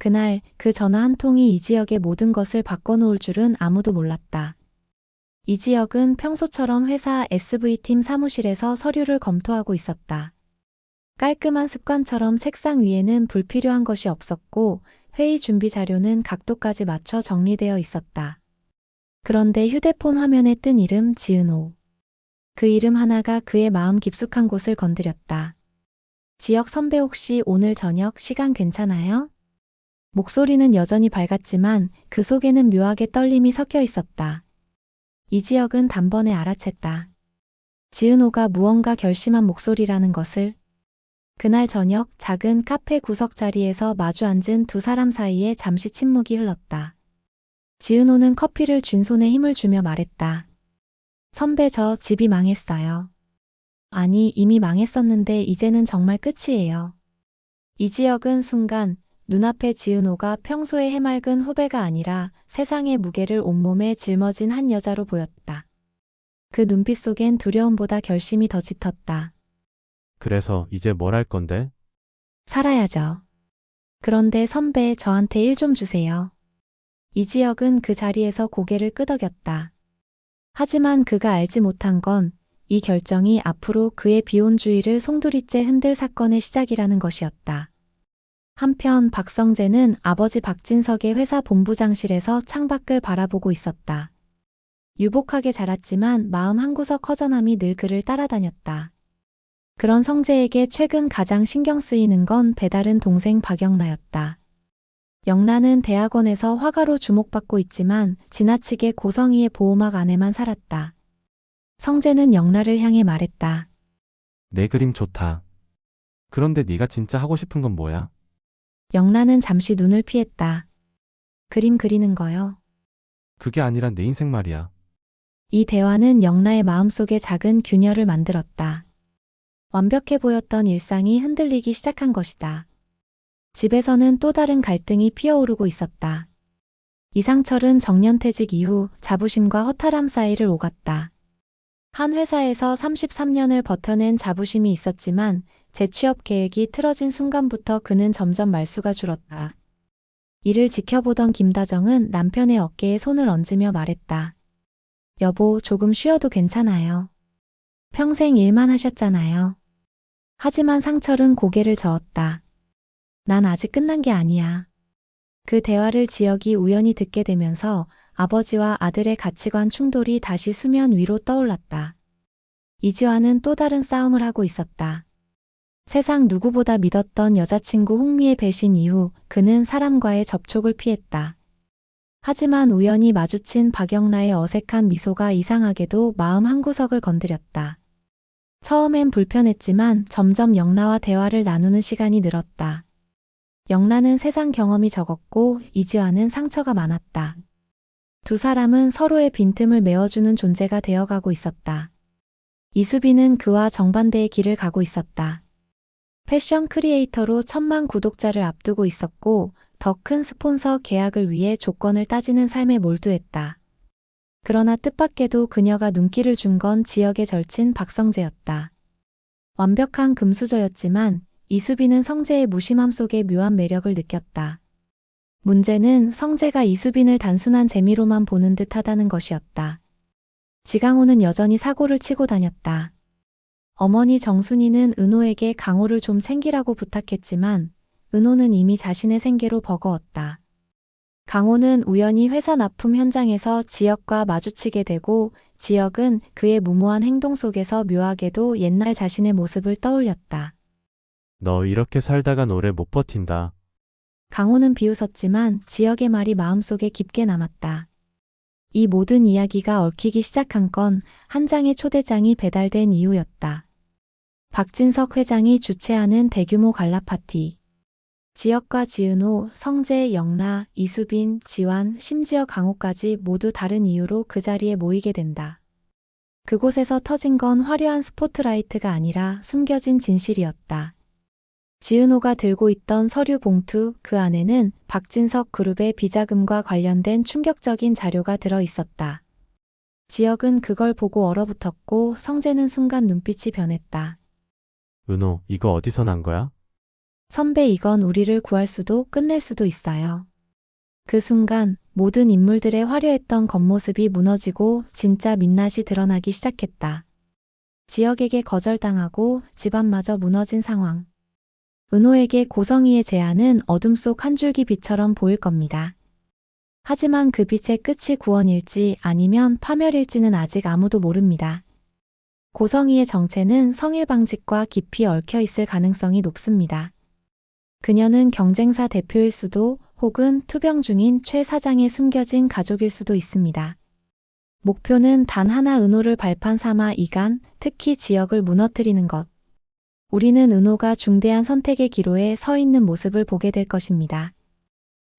그날 그 전화 한 통이 이 지역의 모든 것을 바꿔놓을 줄은 아무도 몰랐다. 이 지역은 평소처럼 회사 SV팀 사무실에서 서류를 검토하고 있었다. 깔끔한 습관처럼 책상 위에는 불필요한 것이 없었고 회의 준비 자료는 각도까지 맞춰 정리되어 있었다. 그런데 휴대폰 화면에 뜬 이름 지은호. 그 이름 하나가 그의 마음 깊숙한 곳을 건드렸다. 지역 선배 혹시 오늘 저녁 시간 괜찮아요? 목소리는 여전히 밝았지만 그 속에는 묘하게 떨림이 섞여 있었다. 이 지역은 단번에 알아챘다. 지은호가 무언가 결심한 목소리라는 것을. 그날 저녁 작은 카페 구석 자리에서 마주 앉은 두 사람 사이에 잠시 침묵이 흘렀다. 지은호는 커피를 쥔 손에 힘을 주며 말했다. 선배 저 집이 망했어요. 아니 이미 망했었는데 이제는 정말 끝이에요. 이 지역은 순간 눈앞에 지은호가 평소의 해맑은 후배가 아니라 세상의 무게를 온몸에 짊어진 한 여자로 보였다. 그 눈빛 속엔 두려움보다 결심이 더 짙었다. 그래서 이제 뭘 할 건데? 살아야죠. 그런데 선배 저한테 일 좀 주세요. 이 지역은 그 자리에서 고개를 끄덕였다. 하지만 그가 알지 못한 건 이 결정이 앞으로 그의 비혼주의를 송두리째 흔들 사건의 시작이라는 것이었다. 한편 박성재는 아버지 박진석의 회사 본부장실에서 창밖을 바라보고 있었다. 유복하게 자랐지만 마음 한구석 허전함이 늘 그를 따라다녔다. 그런 성재에게 최근 가장 신경 쓰이는 건 배다른 동생 박영라였다. 영라는 대학원에서 화가로 주목받고 있지만 지나치게 고성의의 보호막 안에만 살았다. 성재는 영라를 향해 말했다. 내 그림 좋다. 그런데 네가 진짜 하고 싶은 건 뭐야? 영라는 잠시 눈을 피했다. 그림 그리는 거요. 그게 아니라 내 인생 말이야. 이 대화는 영라의 마음속에 작은 균열을 만들었다. 완벽해 보였던 일상이 흔들리기 시작한 것이다. 집에서는 또 다른 갈등이 피어오르고 있었다. 이상철은 정년퇴직 이후 자부심과 허탈함 사이를 오갔다. 한 회사에서 33년을 버텨낸 자부심이 있었지만 재취업 계획이 틀어진 순간부터 그는 점점 말수가 줄었다. 이를 지켜보던 김다정은 남편의 어깨에 손을 얹으며 말했다. 여보, 조금 쉬어도 괜찮아요. 평생 일만 하셨잖아요. 하지만 상철은 고개를 저었다. 난 아직 끝난 게 아니야. 그 대화를 지역이 우연히 듣게 되면서 아버지와 아들의 가치관 충돌이 다시 수면 위로 떠올랐다. 이지화는 또 다른 싸움을 하고 있었다. 세상 누구보다 믿었던 여자친구 홍미의 배신 이후 그는 사람과의 접촉을 피했다. 하지만 우연히 마주친 박영라의 어색한 미소가 이상하게도 마음 한구석을 건드렸다. 처음엔 불편했지만 점점 영라와 대화를 나누는 시간이 늘었다. 영라는 세상 경험이 적었고 이지화는 상처가 많았다. 두 사람은 서로의 빈틈을 메워주는 존재가 되어가고 있었다. 이수빈은 그와 정반대의 길을 가고 있었다. 패션 크리에이터로 1,000만 구독자를 앞두고 있었고 더 큰 스폰서 계약을 위해 조건을 따지는 삶에 몰두했다. 그러나 뜻밖에도 그녀가 눈길을 준 건 지역의 절친 박성재였다. 완벽한 금수저였지만 이수빈은 성재의 무심함 속에 묘한 매력을 느꼈다. 문제는 성재가 이수빈을 단순한 재미로만 보는 듯 하다는 것이었다. 지강호는 여전히 사고를 치고 다녔다. 어머니 정순이는 은호에게 강호를 좀 챙기라고 부탁했지만 은호는 이미 자신의 생계로 버거웠다. 강호는 우연히 회사 납품 현장에서 지역과 마주치게 되고 지역은 그의 무모한 행동 속에서 묘하게도 옛날 자신의 모습을 떠올렸다. 너 이렇게 살다간 오래 못 버틴다. 강호는 비웃었지만 지역의 말이 마음속에 깊게 남았다. 이 모든 이야기가 얽히기 시작한 건 한 장의 초대장이 배달된 이후였다. 박진석 회장이 주최하는 대규모 갈라 파티. 지역과 지은호, 성재, 영라, 이수빈, 지완, 심지어 강호까지 모두 다른 이유로 그 자리에 모이게 된다. 그곳에서 터진 건 화려한 스포트라이트가 아니라 숨겨진 진실이었다. 지은호가 들고 있던 서류 봉투, 그 안에는 박진석 그룹의 비자금과 관련된 충격적인 자료가 들어 있었다. 지역은 그걸 보고 얼어붙었고 성재는 순간 눈빛이 변했다. 은호, 이거 어디서 난 거야? 선배, 이건 우리를 구할 수도 끝낼 수도 있어요. 그 순간 모든 인물들의 화려했던 겉모습이 무너지고 진짜 민낯이 드러나기 시작했다. 지역에게 거절당하고 집안마저 무너진 상황. 은호에게 고성희의 제안은 어둠 속 한 줄기 빛처럼 보일 겁니다. 하지만 그 빛의 끝이 구원일지 아니면 파멸일지는 아직 아무도 모릅니다. 고성희의 정체는 성일방직과 깊이 얽혀 있을 가능성이 높습니다. 그녀는 경쟁사 대표일 수도 혹은 투병 중인 최 사장에 숨겨진 가족일 수도 있습니다. 목표는 단 하나, 은호를 발판 삼아 이간, 특히 지역을 무너뜨리는 것. 우리는 은호가 중대한 선택의 기로에 서 있는 모습을 보게 될 것입니다.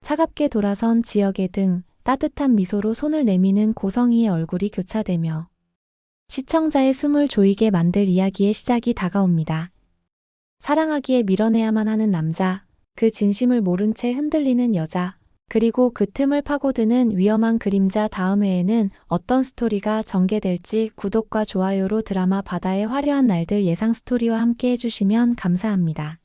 차갑게 돌아선 지역의 등 따뜻한 미소로 손을 내미는 고성희의 얼굴이 교차되며 시청자의 숨을 조이게 만들 이야기의 시작이 다가옵니다. 사랑하기에 밀어내야만 하는 남자, 그 진심을 모른 채 흔들리는 여자, 그리고 그 틈을 파고드는 위험한 그림자. 다음 회에는 어떤 스토리가 전개될지 구독과 좋아요로 드라마 바다의 화려한 날들 예상 스토리와 함께 해주시면 감사합니다.